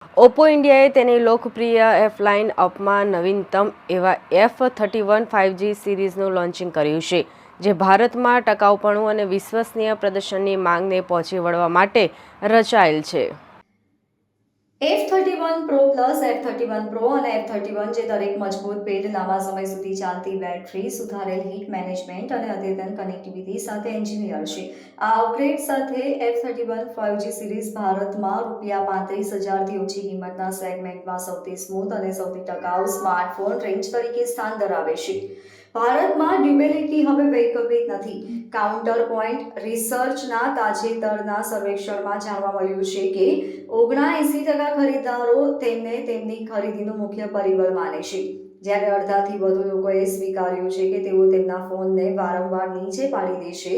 Oppo ઇન્ડિયાએ તેની લોકપ્રિય એફ લાઇન અપમાં નવીનતમ એવા F31 5G સિરીઝનું લોન્ચિંગ કર્યું છે, જે ભારતમાં ટકાઉપણું અને વિશ્વસનીય પ્રદર્શનની માંગને પહોંચી વળવા માટે રચાયેલ છે. F31 Pro Plus, F31 Pro અને F31 જે દરેક મજબૂત પેડ, લાંબા સમય સુધી ચાલતી બેટરી, સુધારેલ હીટ મેનેજમેન્ટ અને અદ્યતન કનેક્ટિવિટી સાથે એન્જિનિયર છે. આ અપગ્રેડ સાથે F31 5G સિરીઝ ભારતમાં ₹35,000 થી ઓછી કિંમતના સેગમેન્ટમાં સૌથી સ્મૂથ અને સૌથી ટકાઉ સ્માર્ટફોન રેન્જ તરીકે સ્થાન ધરાવે છે. ભારતમાં ડ્યુરેબિલિટી હવે વૈકલ્પિક નથી. કાઉન્ટર પોઈન્ટ રિસર્ચના તાજેતરના સર્વેક્ષણમાં જાણવા મળ્યું છે કે 79% ખરીદદારો તેમને તેમની ખરીદીનું મુખ્ય પરિબળ માને છે, જ્યારે અડધાથી વધુ લોકોએ સ્વીકાર્યું છે કે તેઓ તેમના ફોનને વારંવાર નીચે પાડી દે છે.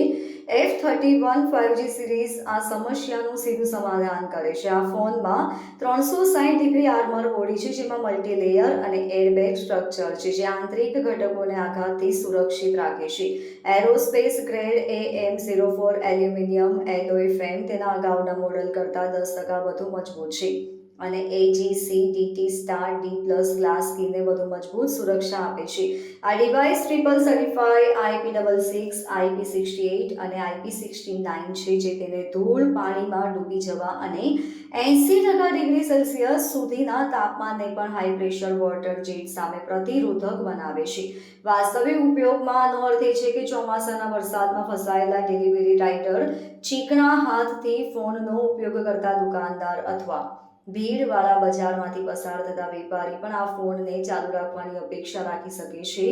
F31 5G સિરીઝ આ સમસ્યાનું સીધું સમાધાન કરે છે. આ ફોનમાં 360 ડિગ્રી આર્મર બોડી છે, જેમાં મલ્ટીલેયર અને એરબેગ સ્ટ્રક્ચર છે, જે આંતરિક ઘટકોને આઘાતથી સુરક્ષિત રાખે છે. Aerospace grade AM04 aluminium alloy frame તેના અગાઉના મોડલ કરતાં 10% વધુ મજબૂત છે અને AGC-DT Star D+ ગ્લાસ સ્કીનને વધુ મજબૂત સુરક્ષા આપે છે. આ device triple certified IP66, IP68 અને IP69 છે, જે તેને ધૂળ, પાણીમાં ડૂબી જવા અને 80% ડિગ્રી સેલ્સિયસ સુધીના તાપમાનને પણ હાઈ પ્રેશર વોટર જેટ સામે પ્રતિરોધક બનાવે છે. વાસ્તવિક ઉપયોગમાં આનો અર્થ એ છે કે ચોમાસાના વરસાદમાં ફસાયેલા ડિલિવરી રાઇડર, ચીકણા હાથથી ફોનનો ઉપયોગ કરતા દુકાનદાર અથવા ભીડવાળા બજારમાંથી પસાર થતા વેપારી પણ આ ફોનને ચાલુ રાખવાની અપેક્ષા રાખી શકે છે.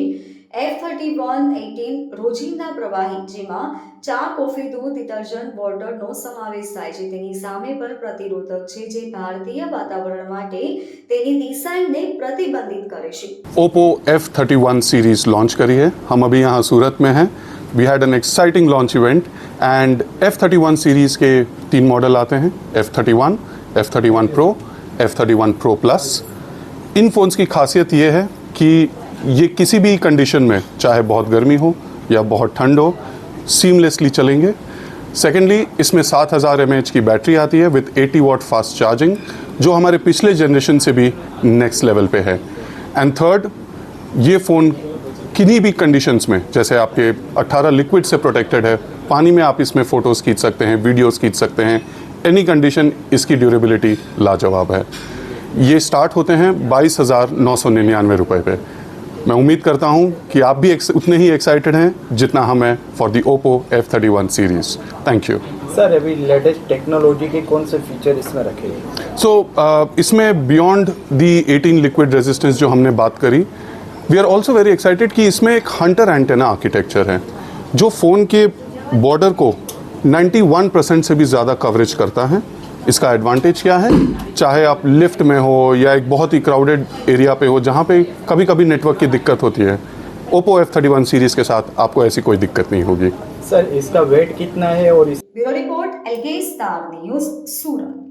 F3118 રોજિંદા પ્રવાહી, જેમાં ચા, કોફી, દૂધ, ડિટર્જન્ટ, વોટરનો સમાવેશ થાય છે, તેની સામે પણ પ્રતિરોધક છે, જે ભારતીય વાતાવરણ માટે તેની ડિઝાઇનને પ્રતિબંધિત કરે છે. ओप्पो F31 सीरीज़ लॉन्च करी है. हम अभी यहाँ सूरत में हैं. We had an exciting launch event and F31 series के 3 मॉडल आते हैं: F31, F31 Pro, F31 Pro Plus. इन फ़ोन्स की खासियत ये है कि ये किसी भी कंडीशन में, चाहे बहुत गर्मी हो या बहुत ठंड हो, सीमलेसली चलेंगे. सेकेंडली, इसमें 7000 mAh की बैटरी आती है विथ 80 वाट फास्ट चार्जिंग, जो हमारे पिछले जनरेशन से भी नेक्स्ट लेवल पे है. एंड थर्ड, ये फ़ोन किन्हीं भी कंडीशंस में, जैसे आपके 18 लिक्विड से प्रोटेक्टेड है, पानी में आप इसमें फ़ोटोज़ खींच सकते हैं, वीडियोज़ खींच सकते हैं, एनी कंडीशन. इसकी ड्यूरेबिलिटी लाजवाब है. ये स्टार्ट होते हैं 22,999 रुपये पे. मैं उम्मीद करता हूँ कि आप भी उतने ही एक्साइटेड हैं जितना हम हैं for the Oppo F31 series. Thank you. Sir, अभी लेटेस्ट टेक्नोलॉजी के कौन से फीचर इसमें रखे हैं? इसमें बियॉन्ड दी 18 लिक्विड रेजिस्टेंस जो हमने बात करी, we are also very excited कि इसमें एक हंटर एंटेना आर्किटेक्चर है, जो फ़ोन के बॉर्डर को 91% से भी ज़्यादा कवरेज करता है. इसका एडवांटेज क्या है? चाहे आप लिफ्ट में हो या एक बहुत ही क्राउडेड एरिया पे हो, जहाँ पे कभी कभी नेटवर्क की दिक्कत होती है, ओप्पो F31 सीरीज़ के साथ आपको ऐसी कोई दिक्कत नहीं होगी. सर, इसका वेट कितना है? और bureau report, LK star news, सूरत.